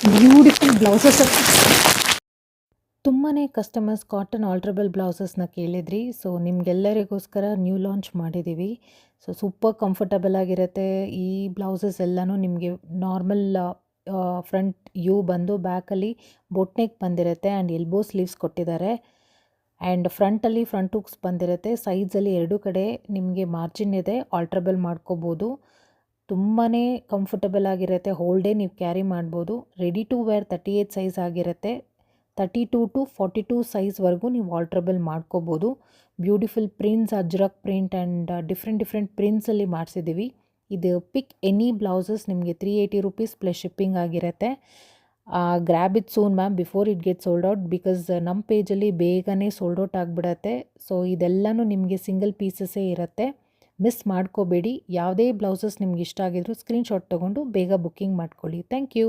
Beautiful blouses. ತುಂಬಾ customers cotton ಆಲ್ಟ್ರಬಲ್ ಬ್ಲೌಸಸ್ನ ಕೇಳಿದ್ರಿ. So ನಿಮಗೆಲ್ಲರಿಗೋಸ್ಕರ new launch ಮಾಡಿದ್ದೀವಿ. ಸೊ ಸೂಪರ್ ಕಂಫರ್ಟಬಲ್ ಆಗಿರುತ್ತೆ. ಈ ಬ್ಲೌಸಸ್ ಎಲ್ಲನೂ ನಿಮಗೆ ನಾರ್ಮಲ್ ಫ್ರಂಟ್ ಯು ಬಂದು ಬ್ಯಾಕಲ್ಲಿ ಬೋಟ್ ನೆಕ್ ಬಂದಿರುತ್ತೆ ಆ್ಯಂಡ್ ಎಲ್ಬೋ ಸ್ಲೀವ್ಸ್ ಕೊಟ್ಟಿದ್ದಾರೆ. ಆ್ಯಂಡ್ ಫ್ರಂಟಲ್ಲಿ ಫ್ರಂಟ್ ಹುಕ್ಸ್ ಬಂದಿರುತ್ತೆ. ಸೈಡ್ಸಲ್ಲಿ ಎರಡೂ ಕಡೆ ನಿಮಗೆ ಮಾರ್ಜಿನ್ ಇದೆ, ಆಲ್ಟ್ರಬಲ್ ಮಾಡ್ಕೋಬೋದು. ತುಂಬಾ ಕಂಫರ್ಟಬಲ್ ಆಗಿರುತ್ತೆ. ಹೋಲ್ ಡೇ ನೀವು ಕ್ಯಾರಿ ಮಾಡ್ಬೋದು. ರೆಡಿ ಟು ವೇರ್ 38 ಸೈಜ್ ಆಗಿರುತ್ತೆ. 32 to 42 ಸೈಜ್ವರೆಗೂ ನೀವು ಆಲ್ಟ್ರಬಲ್ ಮಾಡ್ಕೋಬೋದು. Beautiful prints, ajrak print and different ಪ್ರಿಂಟ್ಸಲ್ಲಿ ಮಾಡಿಸಿದ್ದೀವಿ. ಇದು ಪಿಕ್ ಎನಿ ಬ್ಲೌಸಸ್ ನಿಮಗೆ 380 ರುಪೀಸ್ ಪ್ಲಸ್ ಶಿಪ್ಪಿಂಗ್ ಆಗಿರುತ್ತೆ. Grab it soon ma'am before it get sold out, because ನಮ್ಮ ಪೇಜಲ್ಲಿ ಬೇಗನೆ ಸೋಲ್ಡ್ ಔಟ್ ಆಗಿಬಿಡತ್ತೆ. ಸೊ ಇದೆಲ್ಲನೂ ನಿಮಗೆ ಸಿಂಗಲ್ ಪೀಸಸ್ಸೇ ಇರುತ್ತೆ. ಮಿಸ್ ಮಾಡ್ಕೋಬೇಡಿ. ಯಾವುದೇ ಬ್ಲೌಸಸ್ ನಿಮ್ಗೆ ಇಷ್ಟ ಆಗಿದ್ರು ಸ್ಕ್ರೀನ್ಶಾಟ್ ತೊಗೊಂಡು ಬೇಗ ಬುಕ್ಕಿಂಗ್ ಮಾಡ್ಕೊಳ್ಳಿ. Thank you.